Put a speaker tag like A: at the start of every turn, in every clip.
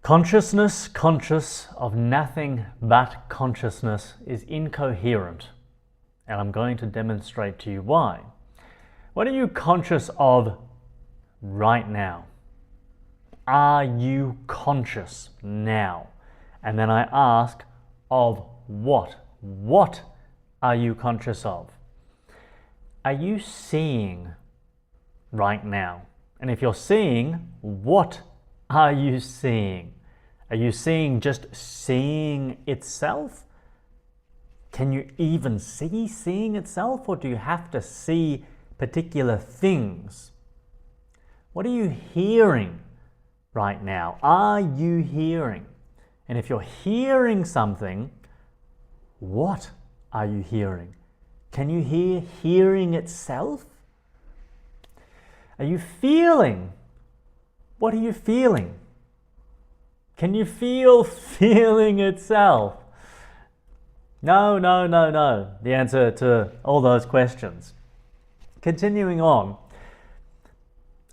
A: Consciousness conscious of nothing but consciousness is incoherent, and I'm going to demonstrate to you why. What are you conscious of right now? Are you conscious now? And then I ask, of what? What are you conscious of? Are you seeing right now? And if you're seeing, what are you seeing? Are you seeing just seeing itself? Can you even see seeing itself, or do you have to see particular things? What are you hearing right now? Are you hearing? And if you're hearing something, what are you hearing? Can you hear hearing itself? Are you feeling? What are you feeling? Can you feel feeling itself? No. The answer to all those questions. Continuing on,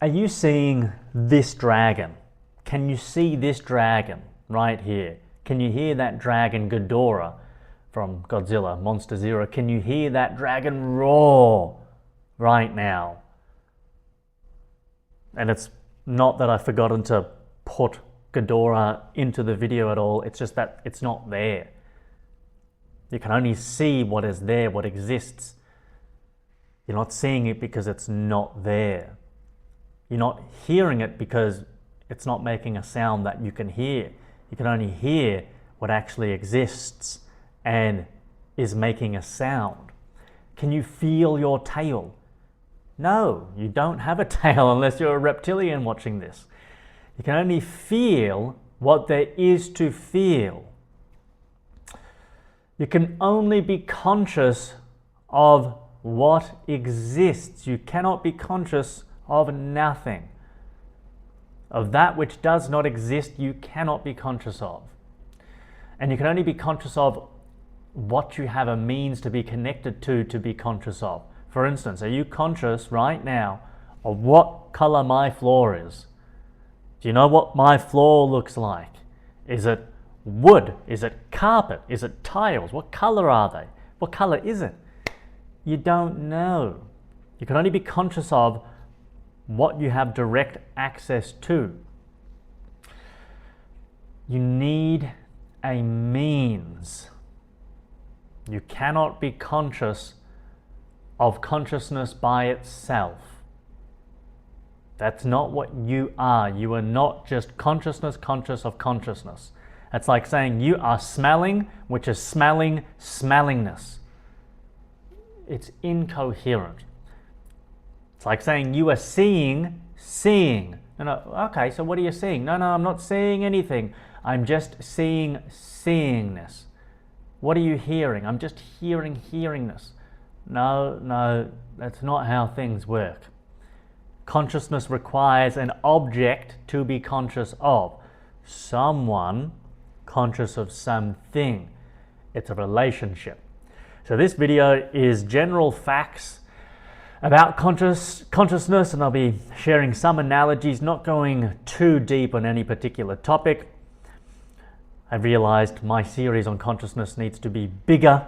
A: are you seeing this dragon? Can you see this dragon right here? Can you hear that dragon Ghidorah from Godzilla, Monster Zero? Can you hear that dragon roar right now? And it's not that I've forgotten to put Ghidorah into the video at all, it's just that it's not there. You can only see what is there, what exists. You're not seeing it because it's not there. You're not hearing it because it's not making a sound that you can hear. You can only hear what actually exists and is making a sound. Can you feel your tail? No, you don't have a tail unless you're a reptilian watching this. You can only feel what there is to feel. You can only be conscious of what exists. You cannot be conscious of nothing. Of that which does not exist, you cannot be conscious of. And you can only be conscious of what you have a means to be connected to be conscious of. For instance, are you conscious right now of what color my floor is? Do you know what my floor looks like? Is it wood? Is it carpet? Is it tiles? What color are they? What color is it? You don't know. You can only be conscious of what you have direct access to. You need a means. You cannot be conscious of consciousness by itself. That's not what you are. You are not just consciousness conscious of consciousness. That's like saying you are smelling, which is smelling smellingness. It's incoherent. It's like saying you are seeing seeing. No, okay, so what are you seeing? No, I'm not seeing anything. I'm just seeing seeingness. What are you hearing? I'm just hearing hearingness. No, that's not how things work. Consciousness requires an object to be conscious of. Someone conscious of something. It's a relationship. So this video is general facts about consciousness, and I'll be sharing some analogies, not going too deep on any particular topic. I realized my series on consciousness needs to be bigger,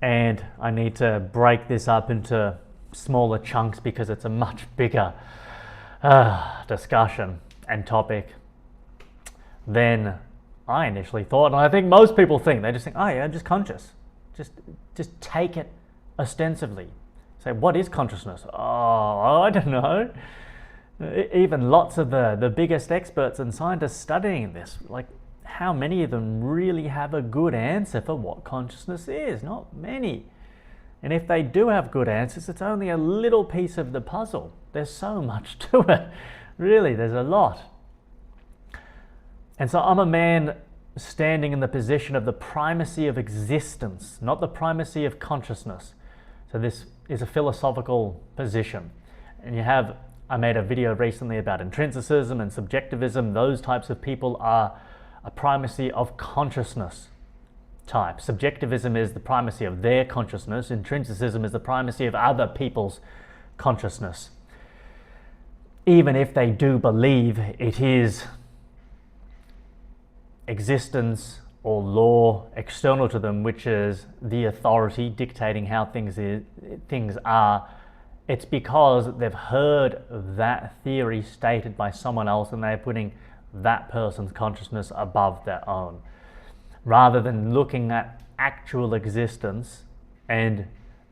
A: and I need to break this up into smaller chunks because it's a much bigger discussion and topic than I initially thought. And I think most people think, they just think, oh yeah, I'm just conscious. Just take it ostensively. Say, what is consciousness? Oh, I don't know. Even lots of the biggest experts and scientists studying this, like how many of them really have a good answer for what consciousness is? Not many. And if they do have good answers, it's only a little piece of the puzzle. There's so much to it. Really, there's a lot. And so I'm a man standing in the position of the primacy of existence, not the primacy of consciousness. So this is a philosophical position. And I made a video recently about intrinsicism and subjectivism. Those types of people are a primacy of consciousness type. Subjectivism is the primacy of their consciousness. Intrinsicism is the primacy of other people's consciousness. Even if they do believe it is existence or law external to them, which is the authority dictating how things are, it's because they've heard that theory stated by someone else and they're putting that person's consciousness above their own, rather than looking at actual existence and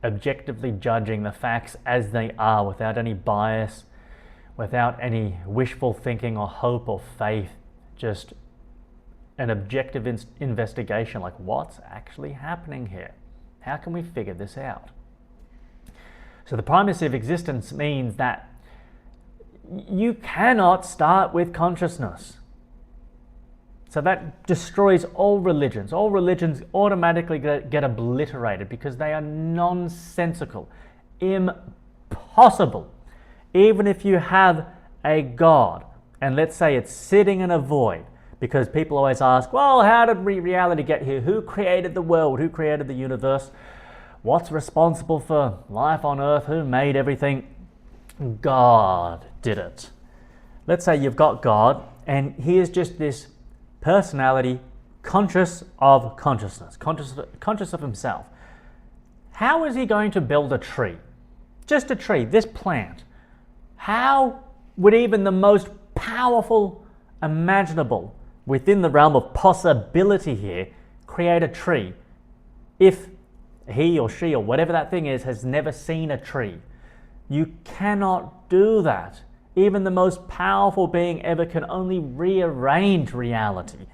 A: objectively judging the facts as they are without any bias, without any wishful thinking or hope or faith, just an objective investigation, like what's actually happening here? How can we figure this out? So the primacy of existence means that you cannot start with consciousness. So that destroys all religions. All religions automatically get obliterated because they are nonsensical, impossible. Even if you have a God, and let's say it's sitting in a void, because people always ask, well, how did reality get here? Who created the world? Who created the universe? What's responsible for life on earth? Who made everything? God did it. Let's say you've got God, and he is just this personality conscious of consciousness, conscious of himself. How is he going to build a tree? Just a tree, this plant. How would even the most powerful imaginable within the realm of possibility here create a tree if he or she or whatever that thing is has never seen a tree? You cannot do that. Even the most powerful being ever can only rearrange reality.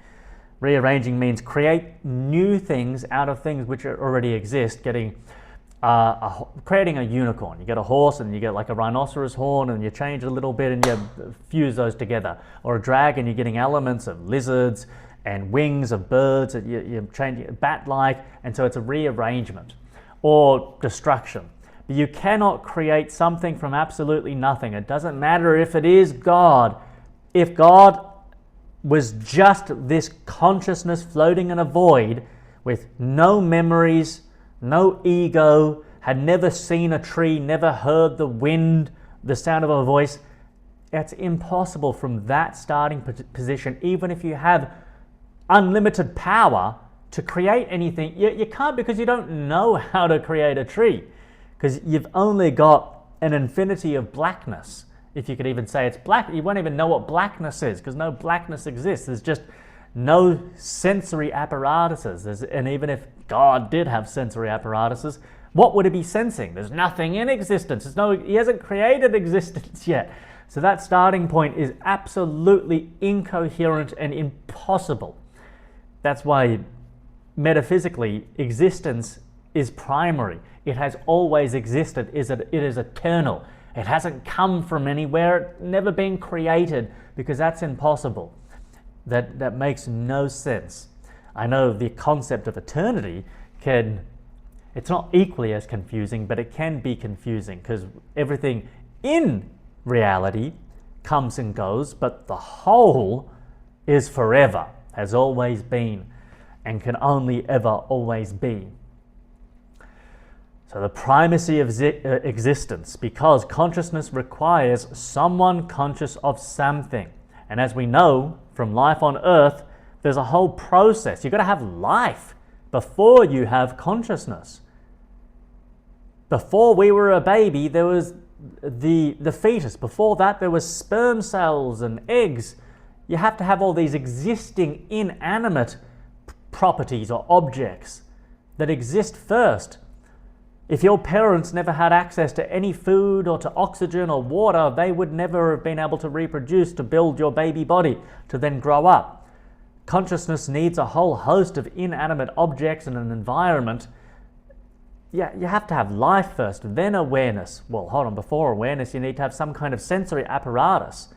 A: Rearranging means create new things out of things which already exist, creating a unicorn. You get a horse and you get like a rhinoceros horn and you change it a little bit and you fuse those together. Or a dragon, you're getting elements of lizards and wings of birds, and you're changing it bat-like, and so it's a rearrangement. Or destruction. But you cannot create something from absolutely nothing. It doesn't matter if it is God. If God was just this consciousness floating in a void with no memories, no ego, had never seen a tree, never heard the wind, the sound of a voice, it's impossible from that starting position, even if you have unlimited power to create anything. You can't, because you don't know how to create a tree, because you've only got an infinity of blackness. If you could even say it's black, you won't even know what blackness is, because no blackness exists. There's just no sensory apparatuses. And even if God did have sensory apparatuses, what would he be sensing? There's nothing in existence. He hasn't created existence yet. So that starting point is absolutely incoherent and impossible. That's why metaphysically existence is primary. It has always existed. It is eternal. It hasn't come from anywhere, never been created, because that's impossible. That makes no sense. I know the concept of eternity it's not equally as confusing, but it can be confusing, because everything in reality comes and goes, but the whole is forever, has always been, and can only ever always be. So the primacy of existence, because consciousness requires someone conscious of something. And as we know from life on earth, there's a whole process. You've got to have life before you have consciousness. Before we were a baby, there was the fetus. Before that, there was sperm cells and eggs. You have to have all these existing inanimate properties or objects that exist first. If your parents never had access to any food or to oxygen or water, they would never have been able to reproduce to build your baby body to then grow up. Consciousness needs a whole host of inanimate objects and an environment. Yeah, you have to have life first, then awareness. Well, hold on, before awareness, you need to have some kind of sensory apparatus,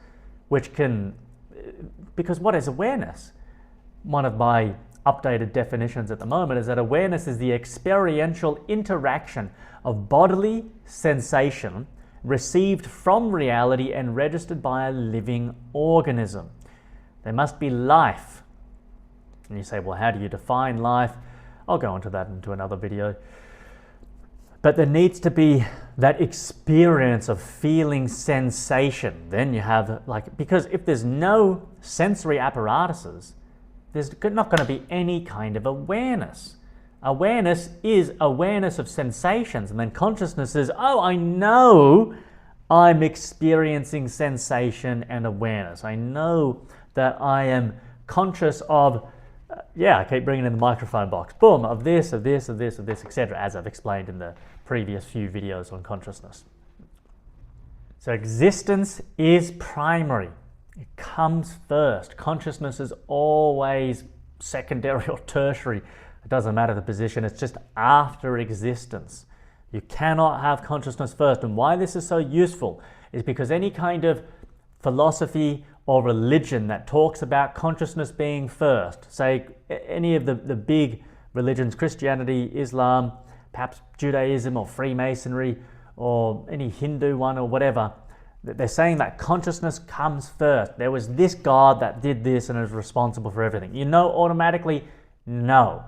A: because what is awareness? One of my updated definitions at the moment is that awareness is the experiential interaction of bodily sensation received from reality and registered by a living organism. There must be life. And you say, well, how do you define life? I'll go into that into another video. But there needs to be that experience of feeling sensation. Then you have, because if there's no sensory apparatuses, there's not going to be any kind of awareness. Awareness is awareness of sensations, and then consciousness is, oh, I know I'm experiencing sensation and awareness. I know that I am conscious of, I keep bringing in the microphone box, boom, of this, etc., as I've explained in the previous few videos on consciousness. So existence is primary. It comes first. Consciousness is always secondary or tertiary. It doesn't matter the position, it's just after existence. You cannot have consciousness first. And why this is so useful is because any kind of philosophy or religion that talks about consciousness being first, say any of the big religions, Christianity, Islam, perhaps Judaism or Freemasonry, or any Hindu one or whatever, they're saying that consciousness comes first. There was this God that did this and is responsible for everything. You know automatically, no.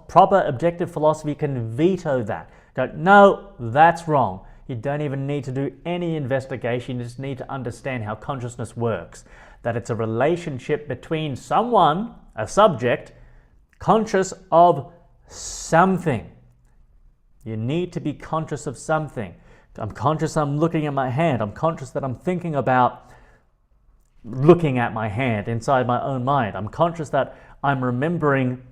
A: Proper objective philosophy can veto that. Go, no, that's wrong. You don't even need to do any investigation. You just need to understand how consciousness works. That it's a relationship between someone, a subject, conscious of something. You need to be conscious of something. I'm conscious I'm looking at my hand. I'm conscious that I'm thinking about looking at my hand inside my own mind. I'm conscious that I'm remembering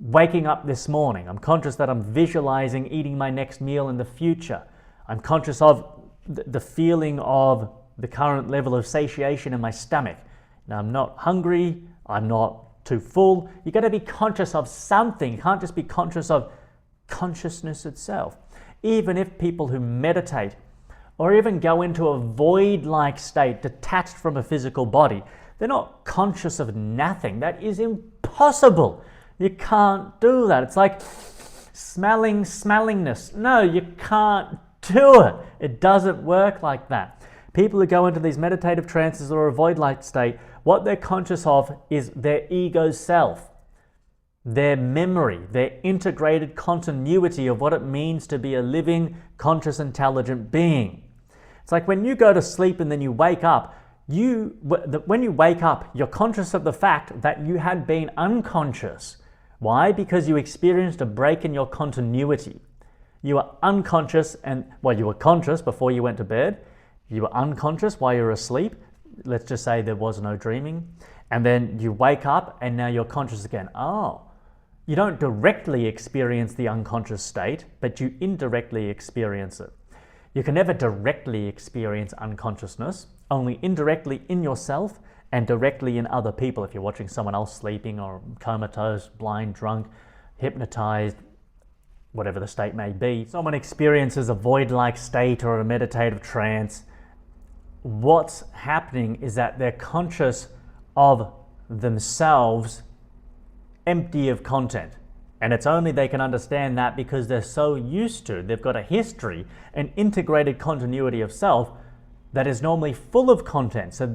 A: waking up this morning. I'm conscious that I'm visualizing eating my next meal in the future. I'm conscious of the feeling of the current level of satiation in my stomach. Now, I'm not hungry. I'm not too full. You've got to be conscious of something. You can't just be conscious of consciousness itself. Even if people who meditate or even go into a void-like state detached from a physical body, they're not conscious of nothing. That is impossible. You can't do that. It's like smellingness. No, you can't do it. It doesn't work like that. People who go into these meditative trances or a void-like state, what they're conscious of is their ego self, their memory, their integrated continuity of what it means to be a living, conscious, intelligent being. It's like when you go to sleep and then you wake up, when you wake up, you're conscious of the fact that you had been unconscious. Why? Because you experienced a break in your continuity. You were unconscious you were conscious before you went to bed. You were unconscious while you were asleep. Let's just say there was no dreaming. And then you wake up and now you're conscious again. Oh, you don't directly experience the unconscious state, but you indirectly experience it. You can never directly experience unconsciousness, only indirectly in yourself and directly in other people. If you're watching someone else sleeping or comatose, blind, drunk, hypnotized, whatever the state may be, someone experiences a void-like state or a meditative trance, what's happening is that they're conscious of themselves empty of content. And it's only they can understand that because they're so used to, they've got a history, an integrated continuity of self that is normally full of content. So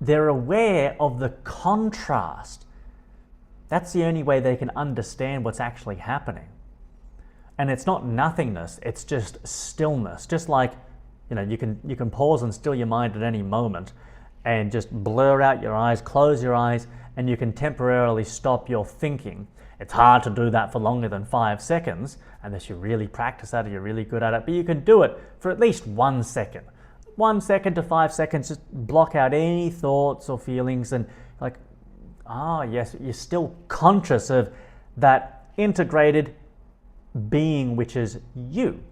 A: they're aware of the contrast. That's the only way they can understand what's actually happening. And it's not nothingness, it's just stillness. Just like, you can pause and still your mind at any moment and just blur out your eyes, close your eyes, and you can temporarily stop your thinking. It's hard to do that for longer than 5 seconds, unless you really practice that or you're really good at it, but you can do it for at least 1 second. 1 second to 5 seconds, just block out any thoughts or feelings and yes, you're still conscious of that integrated being which is you.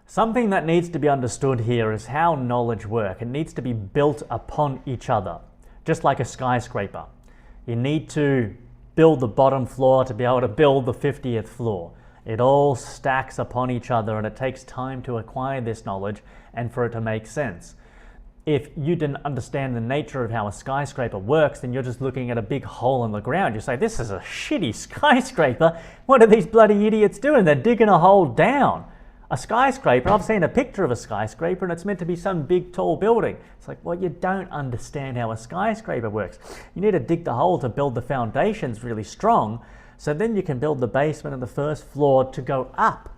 A: Something that needs to be understood here is how knowledge works. It needs to be built upon each other, just like a skyscraper. You need to build the bottom floor to be able to build the 50th floor. It all stacks upon each other, and it takes time to acquire this knowledge and for it to make sense. If you didn't understand the nature of how a skyscraper works, then you're just looking at a big hole in the ground. You say, this is a shitty skyscraper. What are these bloody idiots doing? They're digging a hole down. A skyscraper, I've seen a picture of a skyscraper and it's meant to be some big tall building. It's like, well, you don't understand how a skyscraper works. You need to dig the hole to build the foundations really strong, so then you can build the basement and the first floor to go up.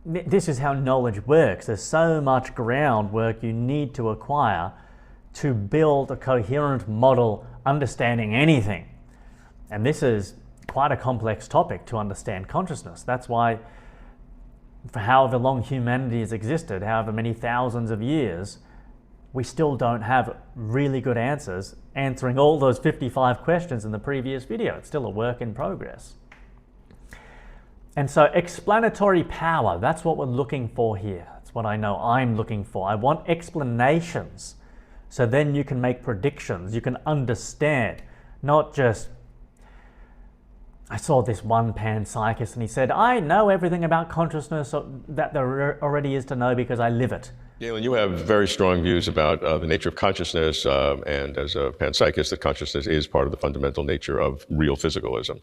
A: this is how knowledge works. There's so much groundwork you need to acquire to build a coherent model understanding anything. And this is quite a complex topic to understand consciousness. That's why for however long humanity has existed, however many thousands of years, we still don't have really good answers answering all those 55 questions in the previous video. It's still a work in progress. And so explanatory power, that's what we're looking for here. That's what I know I'm looking for. I want explanations. So then you can make predictions, you can understand, not just, I saw this one panpsychist and he said, I know everything about consciousness that there already is to know because I live it.
B: Galen, you have very strong views about the nature of consciousness, and as a panpsychist, that consciousness is part of the fundamental nature of real physicalism,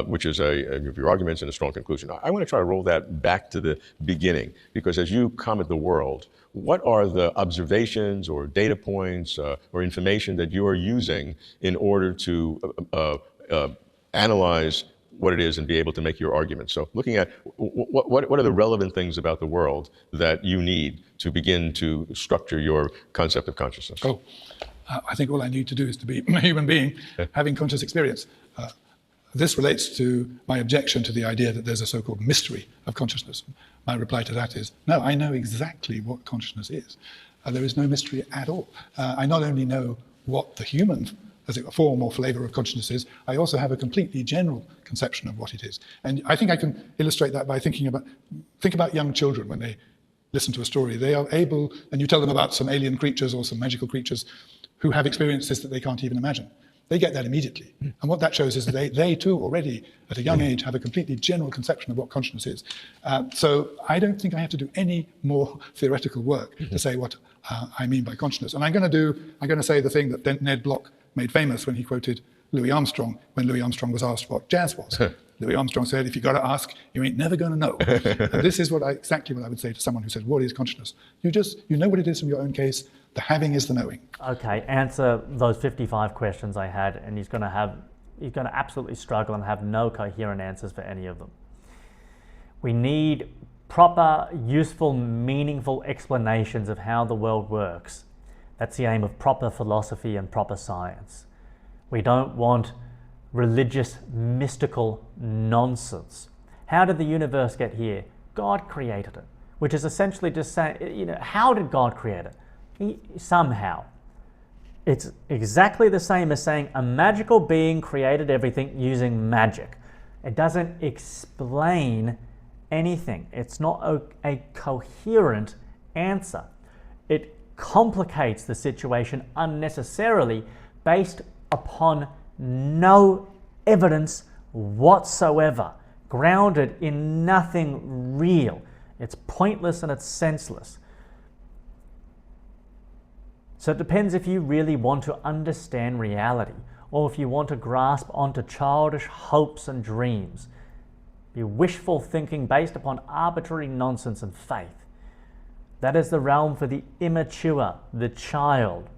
B: which is of your arguments and a strong conclusion. I want to try to roll that back to the beginning, because as you comment the world, what are the observations or data points or information that you are using in order to analyze what it is and be able to make your argument? So looking at what are the relevant things about the world that you need to begin to structure your concept of consciousness?
C: I think all I need to do is to be a human being having conscious experience. This relates to my objection to the idea that there's a so-called mystery of consciousness. My reply to that is, no, I know exactly what consciousness is. There is no mystery at all. I not only know what the human as a form or flavor of consciousness is, I also have a completely general conception of what it is. And I think I can illustrate that by think about young children when they listen to a story. They are able, and you tell them about some alien creatures or some magical creatures who have experiences that they can't even imagine. They get that immediately. And what that shows is that they too already, at a young age, have a completely general conception of what consciousness is. So I don't think I have to do any more theoretical work to say what I mean by consciousness. And I'm going to say the thing that Ned Block made famous when he quoted Louis Armstrong, when Louis Armstrong was asked what jazz was. Louis Armstrong said, if you got to ask, you ain't never going to know. And this is exactly what I would say to someone who says, what is consciousness? You know what it is from your own case. The having is the knowing.
A: Okay, answer those 55 questions I had, and he's going to absolutely struggle and have no coherent answers for any of them. We need proper, useful, meaningful explanations of how the world works. That's the aim of proper philosophy and proper science. We don't want religious, mystical nonsense. How did the universe get here? God created it, which is essentially just saying, how did God create it? Somehow. It's exactly the same as saying a magical being created everything using magic. It doesn't explain anything. It's not a coherent answer. It complicates the situation unnecessarily based upon no evidence whatsoever, grounded in nothing real. It's pointless and it's senseless. So it depends if you really want to understand reality, or if you want to grasp onto childish hopes and dreams, be wishful thinking based upon arbitrary nonsense and faith. That is the realm for the immature, the child.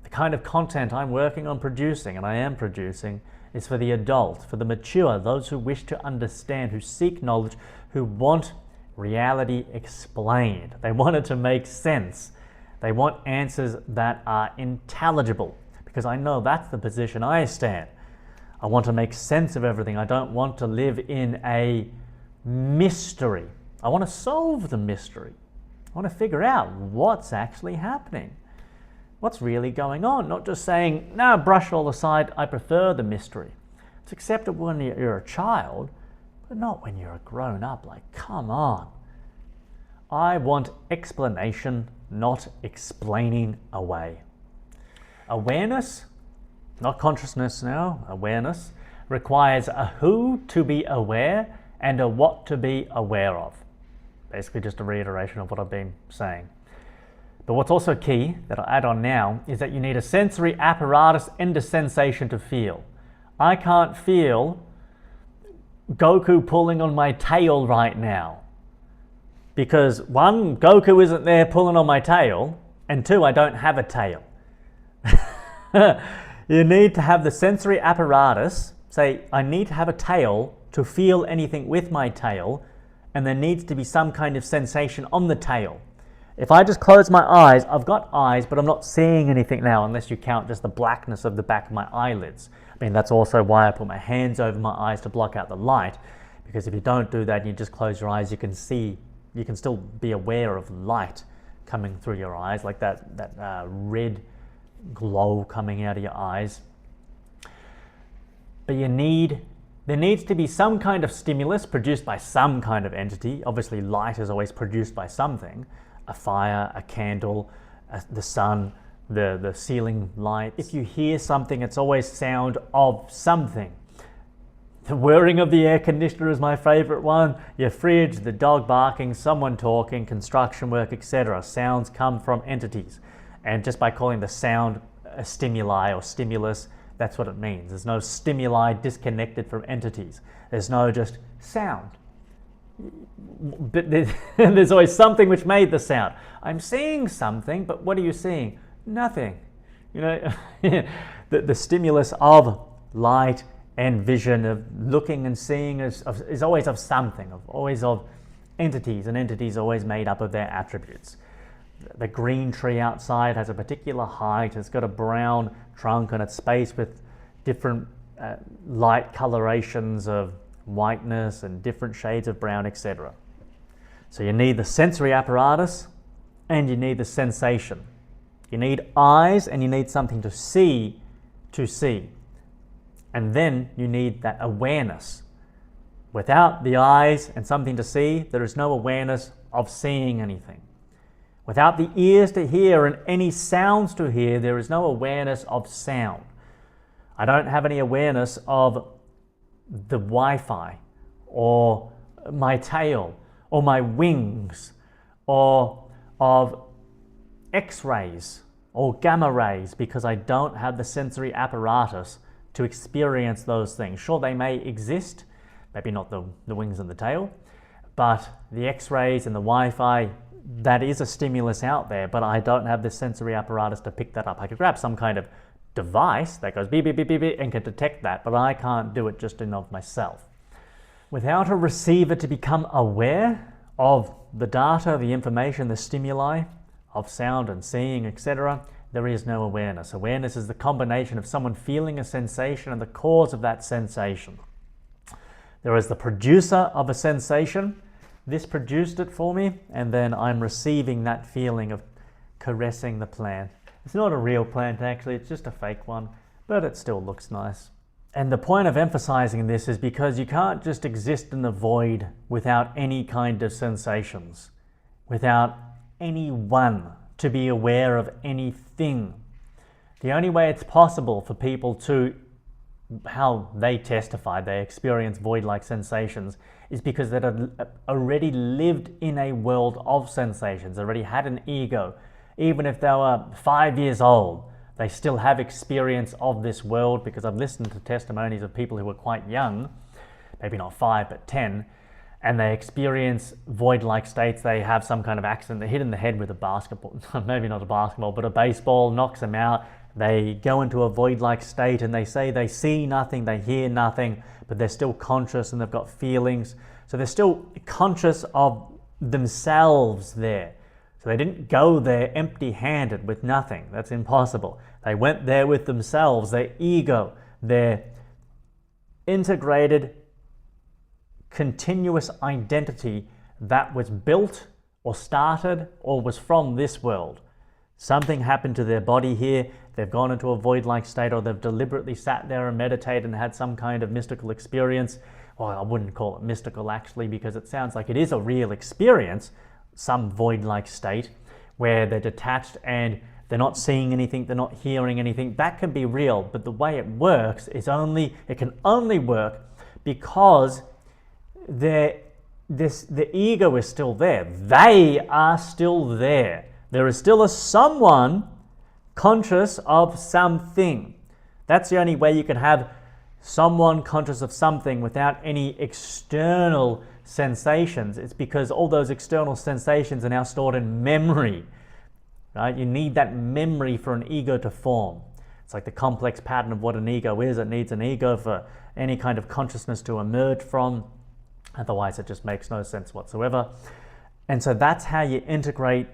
A: The kind of content I'm working on producing, and I am producing, is for the adult, for the mature, those who wish to understand, who seek knowledge, who want reality explained. They want it to make sense. They want answers that are intelligible, because I know that's the position I stand. I want to make sense of everything. I don't want to live in a mystery. I want to solve the mystery. I want to figure out what's actually happening. What's really going on? Not just saying, no, brush all aside, I prefer the mystery. It's acceptable when you're a child, but not when you're a grown up. Like, come on. I want explanation, not explaining away. Awareness, not consciousness now, awareness, requires a who to be aware and a what to be aware of. Basically just a reiteration of what I've been saying. But what's also key that I'll add on now is that you need a sensory apparatus and a sensation to feel. I can't feel Goku pulling on my tail right now. Because one, Goku isn't there pulling on my tail, and two, I don't have a tail. You need to have the sensory apparatus, say, I need to have a tail to feel anything with my tail, and there needs to be some kind of sensation on the tail. If I just close my eyes, I've got eyes, but I'm not seeing anything now unless you count just the blackness of the back of my eyelids. I mean, that's also why I put my hands over my eyes to block out the light, because if you don't do that and you just close your eyes, you can still be aware of light coming through your eyes, like that red glow coming out of your eyes. But there needs to be some kind of stimulus produced by some kind of entity. Obviously, light is always produced by something. A fire, a candle, the sun, the ceiling light. If you hear something, it's always sound of something. The whirring of the air conditioner is my favorite one. Your fridge, the dog barking, someone talking, construction work, etc. Sounds come from entities. And just by calling the sound a stimuli or stimulus, that's what it means. There's no stimuli disconnected from entities. There's no just sound. But there's always something which made the sound. I'm seeing something, but what are you seeing? Nothing. You know, the stimulus of light and vision, of looking and seeing, is always of something, always of entities, and entities are always made up of their attributes. The green tree outside has a particular height. It's got a brown trunk and it's spaced with different light colorations of whiteness and different shades of brown, etc. So you need the sensory apparatus and you need the sensation. You need eyes and you need something to see. And then you need that awareness. Without the eyes and something to see, there is no awareness of seeing anything. Without the ears to hear and any sounds to hear, there is no awareness of sound. I don't have any awareness of the Wi-Fi or my tail or my wings or of X-rays or gamma rays, because I don't have the sensory apparatus to experience those things. Sure, they may exist, maybe not the wings and the tail, but the X-rays and the Wi-Fi, that is a stimulus out there, but I don't have the sensory apparatus to pick that up. I could grab some kind of device that goes beep, beep, beep, beep, beep, and can detect that, but I can't do it just in of myself. Without a receiver to become aware of the data, the information, the stimuli of sound and seeing, etc., there is no awareness. Awareness is the combination of someone feeling a sensation and the cause of that sensation. There is the producer of a sensation. This produced it for me, and then I'm receiving that feeling of caressing the plant. It's not a real plant actually, it's just a fake one, but it still looks nice. And the point of emphasizing this is because you can't just exist in the void without any kind of sensations, without anyone to be aware of anything. The only way it's possible for people to, how they testify, they experience void-like sensations, is because they had already lived in a world of sensations, already had an ego. Even if they were 5 years old, they still have experience of this world, because I've listened to testimonies of people who were quite young, maybe not 5 but 10, and they experience void-like states. They have some kind of accident, they're hit in the head with a basketball, maybe not a basketball, but a baseball knocks them out. They go into a void-like state and they say they see nothing, they hear nothing, but they're still conscious and they've got feelings. So they're still conscious of themselves there. So they didn't go there empty-handed with nothing. That's impossible. They went there with themselves, their ego, their integrated, continuous identity that was built or started or was from this world. Something happened to their body here. They've gone into a void-like state, or they've deliberately sat there and meditated and had some kind of mystical experience. Well, I wouldn't call it mystical actually, because it sounds like it is a real experience, some void-like state where they're detached and they're not seeing anything, they're not hearing anything. That can be real, but the way it works is it can only work because the ego is still there. They are still there. There is still a someone conscious of something. That's the only way you can have someone conscious of something without any external sensations. It's because all those external sensations are now stored in memory, right? You need that memory for an ego to form. It's like the complex pattern of what an ego is. It needs an ego for any kind of consciousness to emerge from. Otherwise, it just makes no sense whatsoever. And so that's how you integrate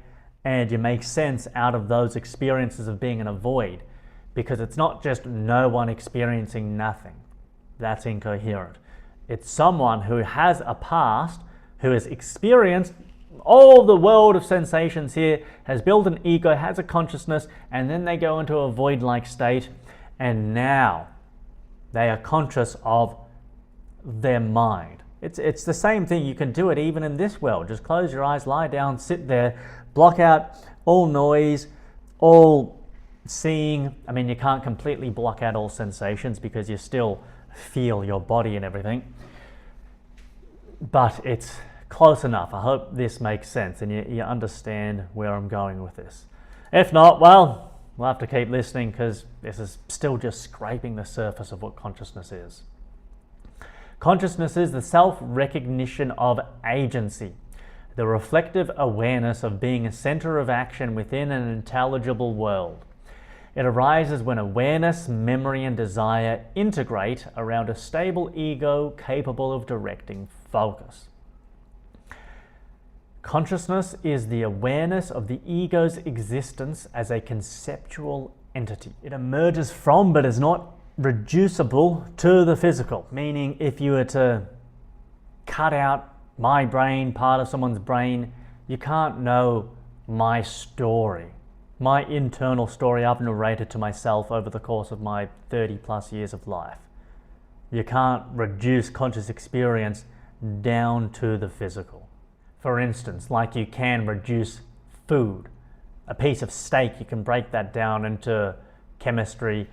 A: and you make sense out of those experiences of being in a void, because it's not just no one experiencing nothing. That's incoherent. It's someone who has a past, who has experienced all the world of sensations here, has built an ego, has a consciousness, and then they go into a void-like state, and now they are conscious of their mind. It's the same thing. You can do it even in this world. Just close your eyes, lie down, sit there, block out all noise, all seeing. I mean, you can't completely block out all sensations because you still feel your body and everything. But it's close enough. I hope this makes sense and you understand where I'm going with this. If not, well, we'll have to keep listening because this is still just scraping the surface of what consciousness is. Consciousness is the self-recognition of agency, the reflective awareness of being a center of action within an intelligible world. It arises when awareness, memory, and desire integrate around a stable ego capable of directing focus. Consciousness is the awareness of the ego's existence as a conceptual entity. It emerges from but is not reducible to the physical, meaning if you were to cut out my brain, part of someone's brain, you can't know my story, my internal story I've narrated to myself over the course of my 30 plus years of life. You can't reduce conscious experience down to the physical. For instance, like you can reduce food. A piece of steak, you can break that down into chemistry,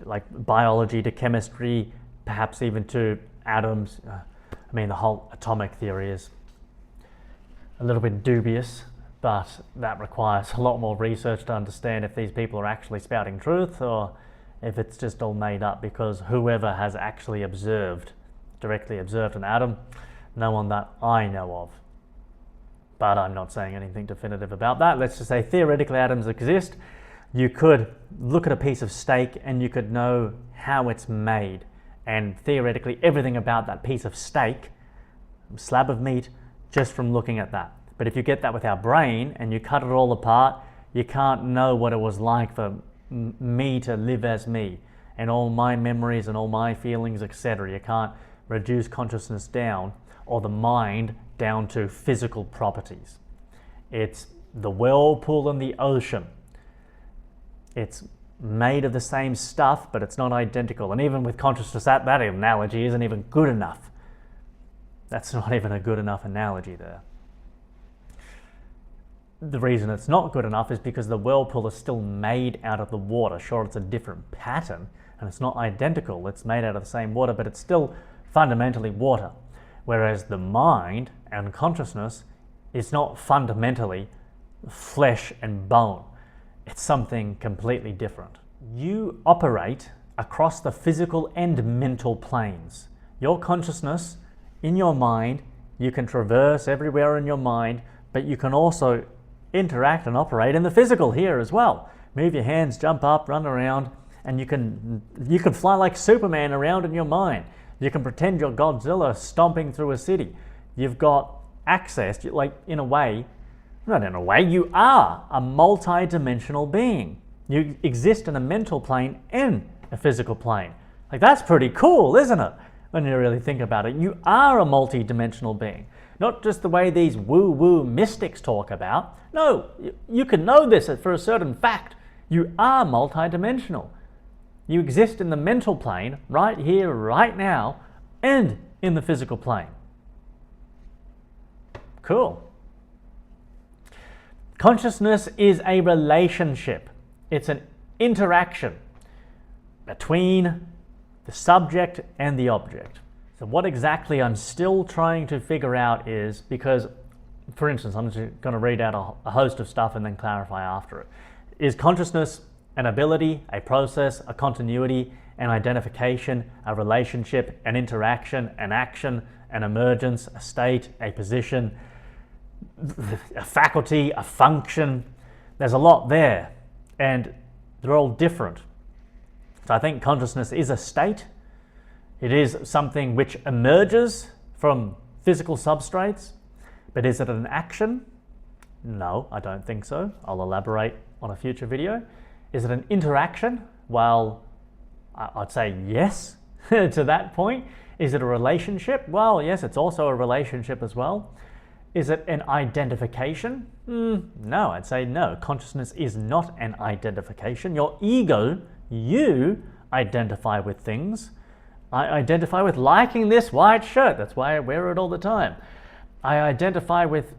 A: like biology to chemistry, perhaps even to atoms. I mean, the whole atomic theory is a little bit dubious, but that requires a lot more research to understand if these people are actually spouting truth or if it's just all made up because whoever has actually directly observed an atom, no one that I know of. But I'm not saying anything definitive about that. Let's just say theoretically atoms exist. You could look at a piece of steak and you could know how it's made, and theoretically everything about that piece of steak, slab of meat, just from looking at that. But if you get that with our brain and you cut it all apart, you can't know what it was like for me to live as me and all my memories and all my feelings, etc. You can't reduce consciousness down or the mind down to physical properties. It's the whirlpool and the ocean. It's made of the same stuff, but it's not identical. And even with consciousness, that analogy isn't even good enough. That's not even a good enough analogy there. The reason it's not good enough is because the whirlpool is still made out of the water. Sure, it's a different pattern, and it's not identical. It's made out of the same water, but it's still fundamentally water. Whereas the mind and consciousness is not fundamentally flesh and bone. It's something completely different. You operate across the physical and mental planes. Your consciousness in your mind, you can traverse everywhere in your mind, but you can also interact and operate in the physical here as well. Move your hands, jump up, run around, and you can fly like Superman around in your mind. You can pretend you're Godzilla stomping through a city. You've got access, like in a way, not in a way, you are a multi-dimensional being. You exist in a mental plane and a physical plane. Like that's pretty cool, isn't it? When you really think about it, you are a multi-dimensional being. Not just the way these woo-woo mystics talk about. No, you can know this for a certain fact. You are multi-dimensional. You exist in the mental plane, right here, right now, and in the physical plane. Cool. Consciousness is a relationship. It's an interaction between the subject and the object. So what exactly I'm still trying to figure out is, because, for instance, I'm just going to read out a host of stuff and then clarify after it. Is consciousness an ability, a process, a continuity, an identification, a relationship, an interaction, an action, an emergence, a state, a position, a faculty, a function? There's a lot there, and they're all different. So I think consciousness is a state. It is something which emerges from physical substrates. But is it an action? No, I don't think so. I'll elaborate on a future video. Is it an interaction? Well, I'd say yes to that point. Is it a relationship? Well, yes, it's also a relationship as well. Is it an identification? No, I'd say no. Consciousness is not an identification. Your ego, you identify with things. I identify with liking this white shirt. That's why I wear it all the time. I identify with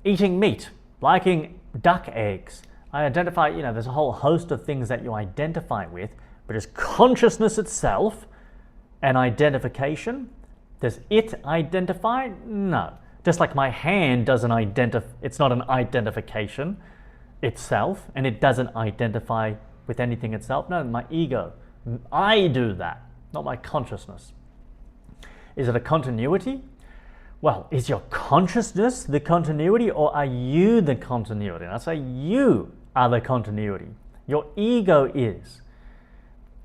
A: eating meat, liking duck eggs. I identify, there's a whole host of things that you identify with, but is consciousness itself an identification? Does it identify? No. Just like my hand doesn't it's not an identification itself, and it doesn't identify with anything itself. No, my ego. I do that, not my consciousness. Is it a continuity? Well, is your consciousness the continuity, or are you the continuity? And I say you are the continuity. Your ego is.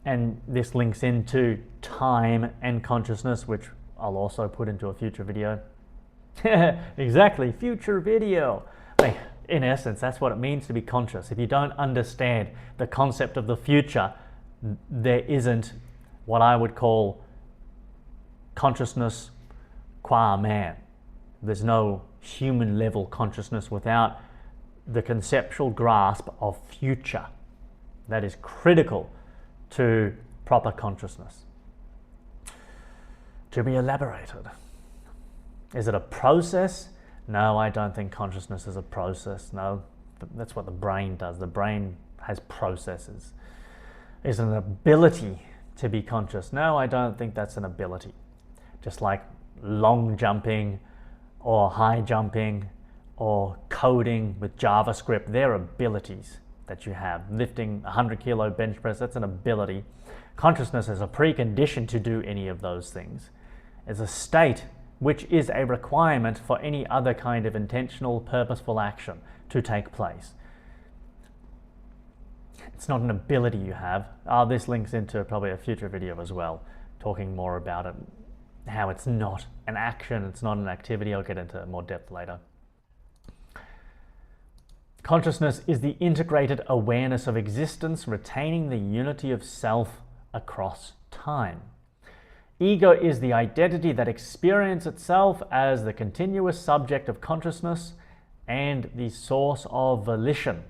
A: And this links into time and consciousness, which I'll also put into a future video. Exactly, future video. In essence, that's what it means to be conscious. If you don't understand the concept of the future, there isn't what I would call consciousness qua man. There's no human level consciousness without the conceptual grasp of future. That is critical to proper consciousness. To be elaborated. Is it a process? No, I don't think consciousness is a process. No, that's what the brain does. The brain has processes. Is it an ability to be conscious? No, I don't think that's an ability. Just like long jumping or high jumping or coding with JavaScript, they're abilities that you have. Lifting 100 kilo bench press, that's an ability. Consciousness is a precondition to do any of those things. It's a state which is a requirement for any other kind of intentional, purposeful action to take place. It's not an ability you have. This links into probably a future video as well, talking more about it, how it's not an action, it's not an activity. I'll get into more depth later. Consciousness is the integrated awareness of existence, retaining the unity of self across time. Ego is the identity that experiences itself as the continuous subject of consciousness and the source of volition.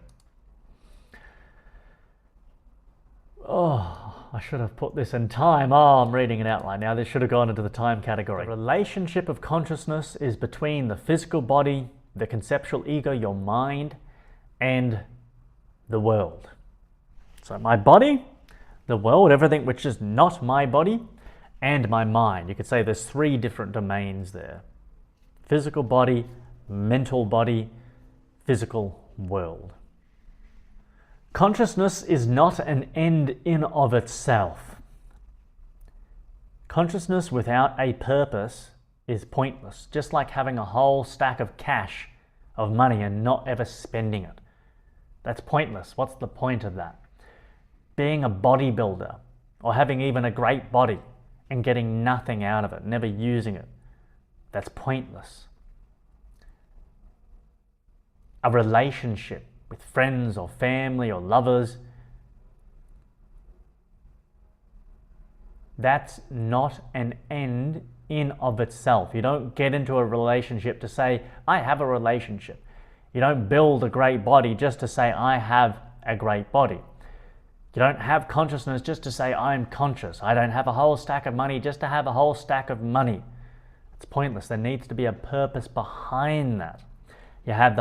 A: Oh, I should have put this in time. I'm reading an outline now. This should have gone into the time category. The relationship of consciousness is between the physical body, the conceptual ego, your mind, and the world. So my body, the world, everything which is not my body, and my mind. You could say there's three different domains there. Physical body, mental body, physical world. Consciousness is not an end in of itself. Consciousness without a purpose is pointless, just like having a whole stack of cash, of money, and not ever spending it. That's pointless. What's the point of that? Being a bodybuilder, or having even a great body, and getting nothing out of it, never using it, that's pointless. A relationship with friends or family or lovers, that's not an end in of itself. You don't get into a relationship to say, I have a relationship. You don't build a great body just to say, I have a great body. You don't have consciousness just to say, I'm conscious. I don't have a whole stack of money just to have a whole stack of money. It's pointless. There needs to be a purpose behind that. You have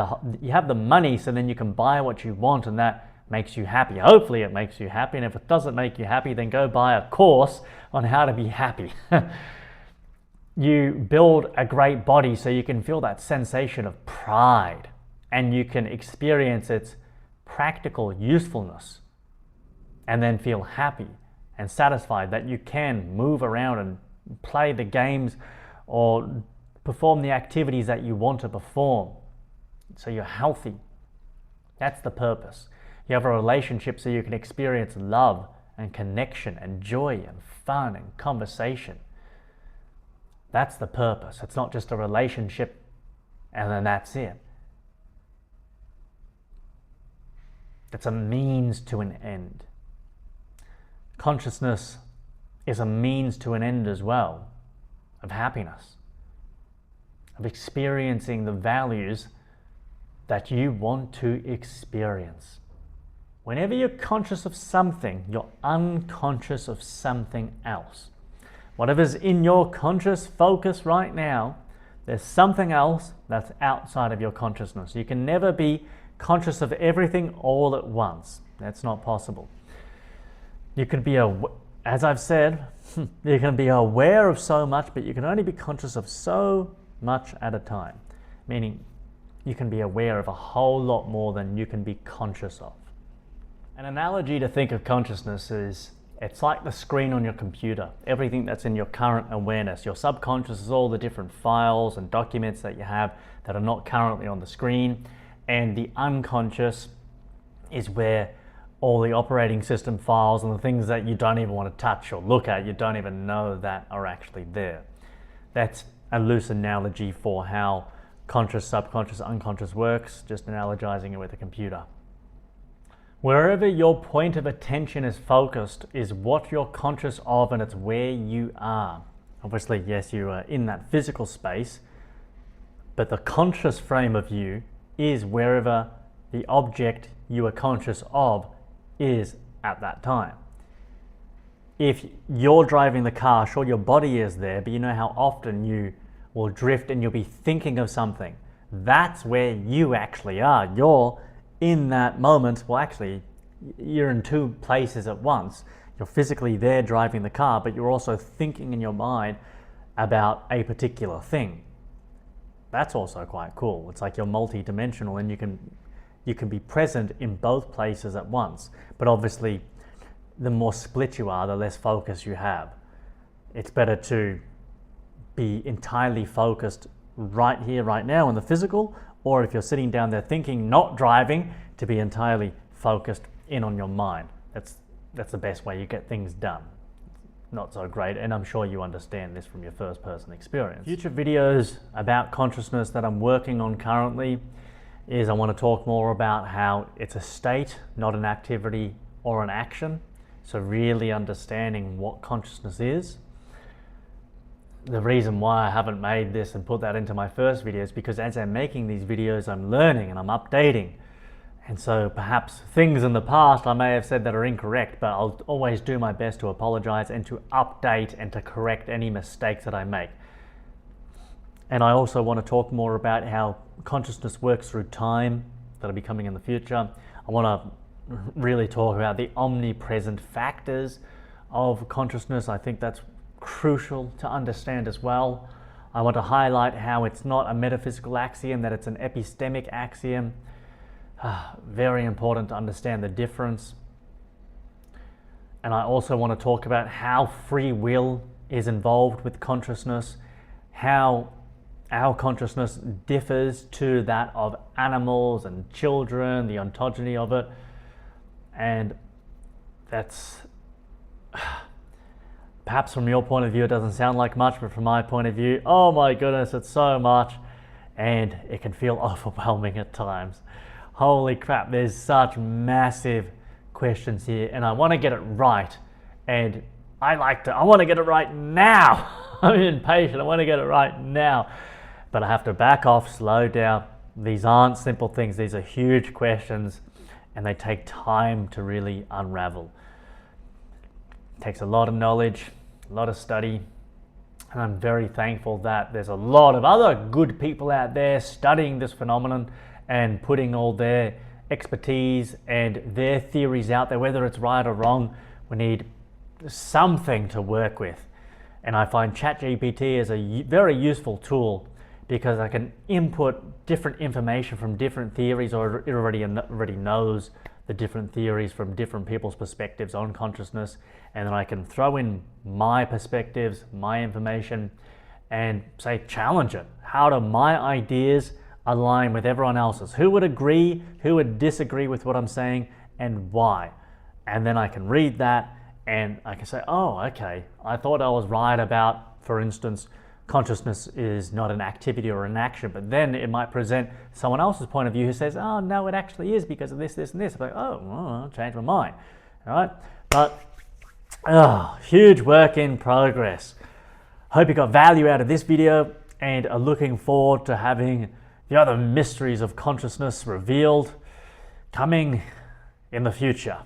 A: the money, so then you can buy what you want, and that makes you happy. Hopefully it makes you happy, and if it doesn't make you happy, then go buy a course on how to be happy. You build a great body so you can feel that sensation of pride, and you can experience its practical usefulness, and then feel happy and satisfied that you can move around and play the games or perform the activities that you want to perform. So you're healthy. That's the purpose. You have a relationship so you can experience love and connection and joy and fun and conversation. That's the purpose. It's not just a relationship and then that's it. It's a means to an end. Consciousness is a means to an end as well, of happiness, of experiencing the values that you want to experience. Whenever you're conscious of something, you're unconscious of something else. Whatever's in your conscious focus right now, there's something else that's outside of your consciousness. You can never be conscious of everything all at once. That's not possible. You can be, as I've said, you can be aware of so much, but you can only be conscious of so much at a time. Meaning, you can be aware of a whole lot more than you can be conscious of. An analogy to think of consciousness is, it's like the screen on your computer. Everything that's in your current awareness. Your subconscious is all the different files and documents that you have that are not currently on the screen. And the unconscious is where all the operating system files and the things that you don't even want to touch or look at, you don't even know that are actually there. That's a loose analogy for how conscious, subconscious, unconscious works, just analogizing it with a computer. Wherever your point of attention is focused is what you're conscious of, and it's where you are. Obviously, yes, you are in that physical space, but the conscious frame of you is wherever the object you are conscious of is at that time. If you're driving the car, sure, your body is there, but you know how often you will drift and you'll be thinking of something. That's where you actually are. You're in that moment. Well, actually, you're in two places at once. You're physically there driving the car, but you're also thinking in your mind about a particular thing. That's also quite cool. It's like you're multidimensional and you can be present in both places at once. But obviously, the more split you are, the less focus you have. It's better to be entirely focused right here, right now in the physical, or if you're sitting down there thinking, not driving, to be entirely focused in on your mind. That's the best way you get things done. Not so great, and I'm sure you understand this from your first person experience. Future videos about consciousness that I'm working on currently is I want to talk more about how it's a state, not an activity or an action. So really understanding what consciousness is. The reason why I haven't made this and put that into my first video is because as I'm making these videos, I'm learning and I'm updating. And so perhaps things in the past I may have said that are incorrect, but I'll always do my best to apologize and to update and to correct any mistakes that I make. And I also want to talk more about how consciousness works through time. That'll be coming in the future. I want to really talk about the omnipresent factors of consciousness. I think that's crucial to understand as well. I want to highlight how it's not a metaphysical axiom, that it's an epistemic axiom. Very important to understand the difference. And I also want to talk about how free will is involved with consciousness, how our consciousness differs to that of animals and children, the ontogeny of it. And that's, perhaps from your point of view, it doesn't sound like much, but from my point of view, oh my goodness, it's so much. And it can feel overwhelming at times. Holy crap, there's such massive questions here, and I want to get it right. And I want to get it right now. I'm impatient, I want to get it right now. But I have to back off, slow down. These aren't simple things, these are huge questions, and they take time to really unravel. It takes a lot of knowledge, a lot of study, and I'm very thankful that there's a lot of other good people out there studying this phenomenon and putting all their expertise and their theories out there, whether it's right or wrong. We need something to work with. And I find ChatGPT is a very useful tool because I can input different information from different theories, or it already knows the different theories from different people's perspectives on consciousness. And then I can throw in my perspectives, my information, and say, challenge it. How do my ideas align with everyone else's? Who would agree, who would disagree with what I'm saying, and why? And then I can read that and I can say, oh, okay, I thought I was right about, for instance, consciousness is not an activity or an action, but then it might present someone else's point of view who says, oh, no, it actually is because of this, this, and this. Like, oh, well, I'll change my mind. All right? But, huge work in progress. Hope you got value out of this video and are looking forward to having the other mysteries of consciousness revealed coming in the future.